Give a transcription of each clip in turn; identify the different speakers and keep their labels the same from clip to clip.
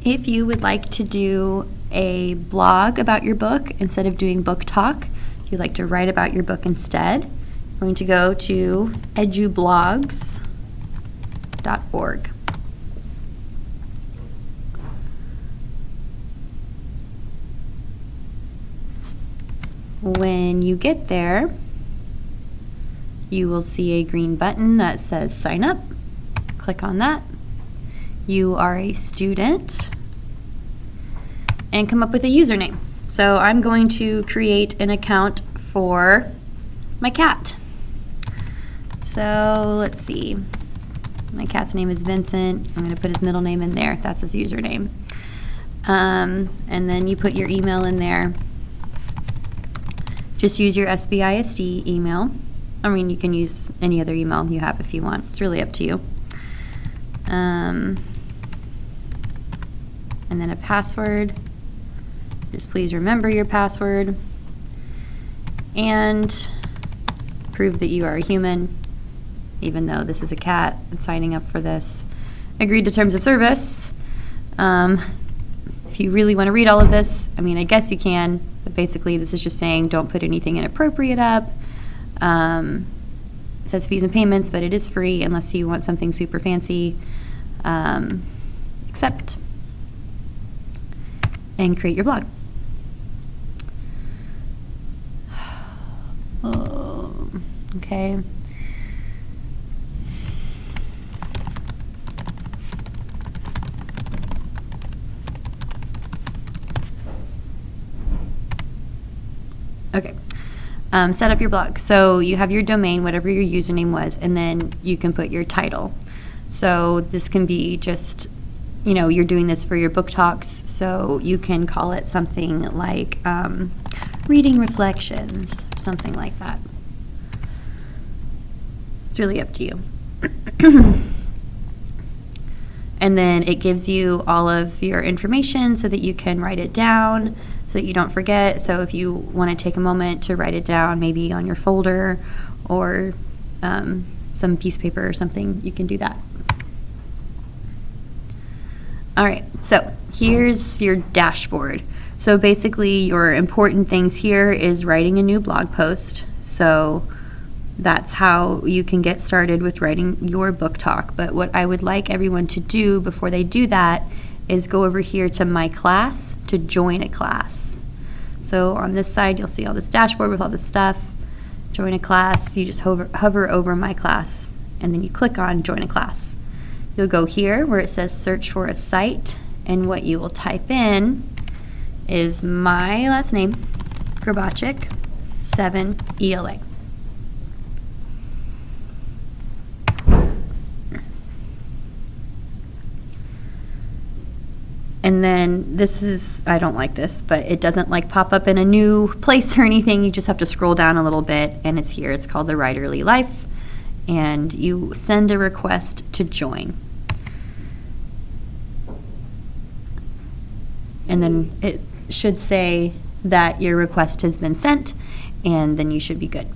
Speaker 1: If you would like to do a blog about your book instead of doing book talk, if you'd like to write about your book instead, I'm going to go to edublogs.org. When you get there, you will see a green button that says sign up. Click on that. You are a student and come up with a username. So I'm going to create an account for my cat. So let's see. My cat's name is Vincent. I'm going to put his middle name in there. That's his username. And then you put your email in there. Just use your SBISD email. I mean, you can use any other email you have if you want. It's really up to you. And then a password. Just please remember your password. And prove that you are a human, even though this is a cat and signing up for this. Agree to terms of service. If you really want to read all of this, I mean, I guess you can, but basically this is just saying don't put anything inappropriate up. It says fees and payments, but it is free unless you want something super fancy. Accept. And create your blog. Okay. Okay. Set up your blog. So you have your domain, whatever your username was, and then you can put your title. So this can be just, you know, you're doing this for your book talks, so you can call it something like Reading Reflections, something like that. It's really up to you. And then it gives you all of your information so that you can write it down so that you don't forget. So if you want to take a moment to write it down, maybe on your folder or some piece of paper or something, you can do that. All right, so here's your dashboard. So basically your important things here is writing a new blog post. So that's how you can get started with writing your book talk. But what I would like everyone to do before they do that is go over here to My Class to join a class. So on this side, you'll see all this dashboard with all this stuff. Join a class, you just hover over My Class, and then you click on Join a Class. You'll go here where it says search for a site, and what you will type in is my last name, Grabaczyk, 7 ELA. And then this is, I don't like this, but it doesn't like pop up in a new place or anything. You just have to scroll down a little bit and it's here. It's called the Writerly Life. And you send a request to join. And then it should say that your request has been sent, and then you should be good.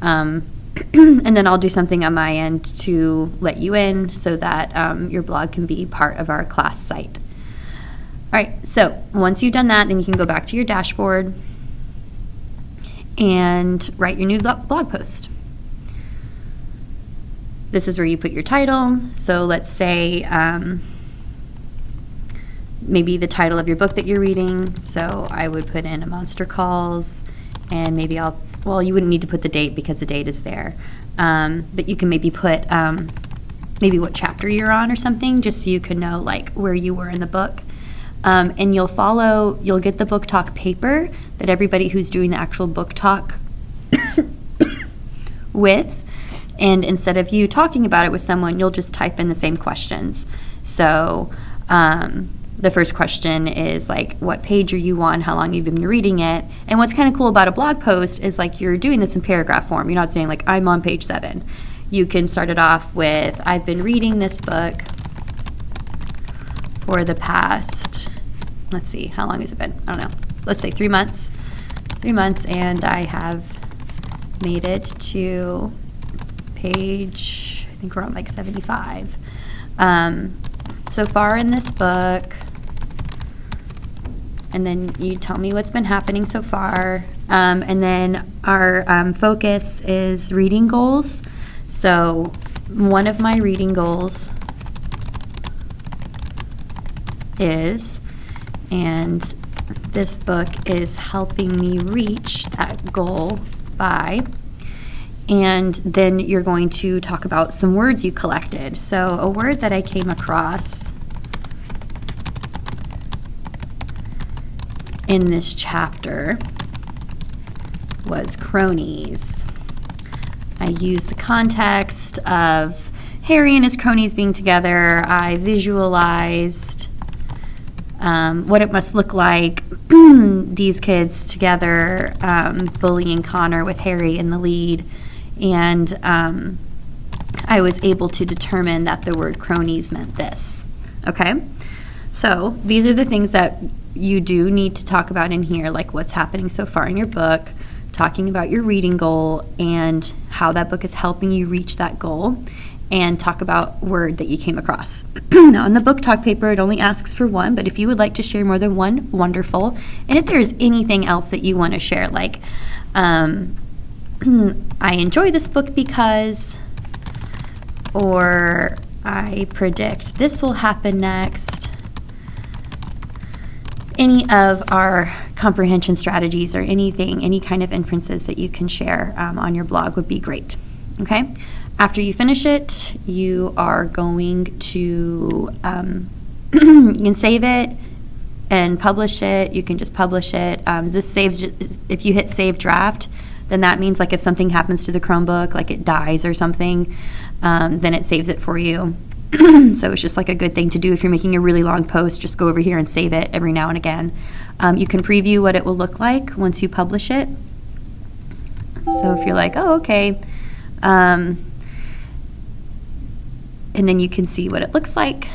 Speaker 1: And then I'll do something on my end to let you in so that your blog can be part of our class site. All right, so once you've done that, then you can go back to your dashboard and write your new blog post. This is where you put your title. So let's say maybe the title of your book that you're reading. So I would put in A Monster Calls, and maybe well, you wouldn't need to put the date because the date is there. But you can maybe put maybe what chapter you're on or something, just so you can know like where you were in the book. And you'll get the book talk paper that everybody who's doing the actual book talk with. And instead of you talking about it with someone, you'll just type in the same questions. So the first question is like, what page are you on? How long you've been reading it? And what's kind of cool about a blog post is like you're doing this in paragraph form. You're not saying like, I'm on page 7. You can start it off with, I've been reading this book for the past, let's see, how long has it been? I don't know. Let's say 3 months. 3 months, and I have made it to page, I think we're on like 75. So far in this book, and then you tell me what's been happening so far. And then our focus is reading goals. So one of my reading goals is, and this book is helping me reach that goal by, and then you're going to talk about some words you collected. So a word that I came across in this chapter was cronies. I used the context of Harry and his cronies being together. I visualized what it must look like, these kids together, bullying Connor with Harry in the lead. And I was able to determine that the word cronies meant this. Okay? So these are the things that you do need to talk about in here, like what's happening so far in your book, talking about your reading goal and how that book is helping you reach that goal, and talk about word that you came across. Now, in the book talk paper, it only asks for one, but if you would like to share more than one, wonderful. And if there is anything else that you want to share, like, I enjoy this book because, or I predict this will happen next, any of our comprehension strategies or anything, any kind of inferences that you can share on your blog would be great. Okay? After you finish it, you are going to, you can save it and publish it. You can just publish it. This saves, if you hit save draft, then that means like if something happens to the Chromebook, like it dies or something, then it saves it for you. So it's just like a good thing to do if you're making a really long post. Just go over here and save it every now and again. You can preview what it will look like once you publish it. So if you're like, oh, okay, and then you can see what it looks like.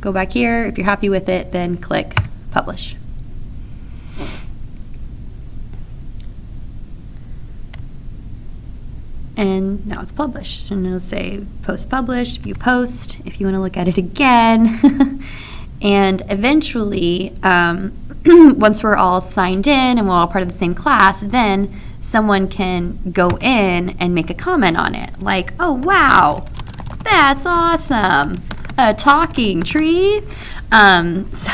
Speaker 1: Go back here. If you're happy with it, then click publish. And now it's published. And it'll say post published, view post, if you want to look at it again. And eventually, once we're all signed in and we're all part of the same class, then someone can go in and make a comment on it. Like, oh, wow, that's awesome. A talking tree. So,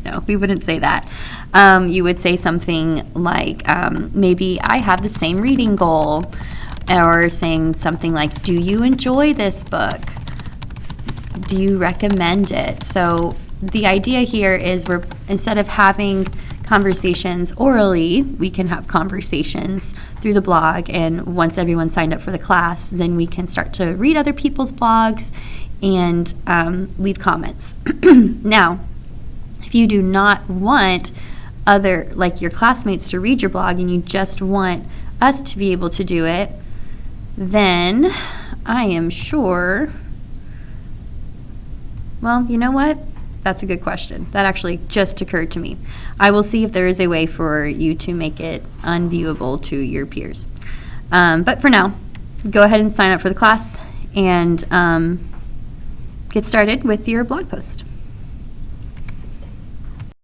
Speaker 1: no, we wouldn't say that. You would say something like, maybe I have the same reading goal, or saying something like, do you enjoy this book? Do you recommend it? So the idea here is we're, instead of having conversations orally, we can have conversations through the blog, and once everyone's signed up for the class, then we can start to read other people's blogs and leave comments. Now, if you do not want other, like your classmates to read your blog and you just want us to be able to do it, then I am sure, well, you know what? That's a good question. That actually just occurred to me. I will see if there is a way for you to make it unviewable to your peers. But for now, go ahead and sign up for the class and get started with your blog post.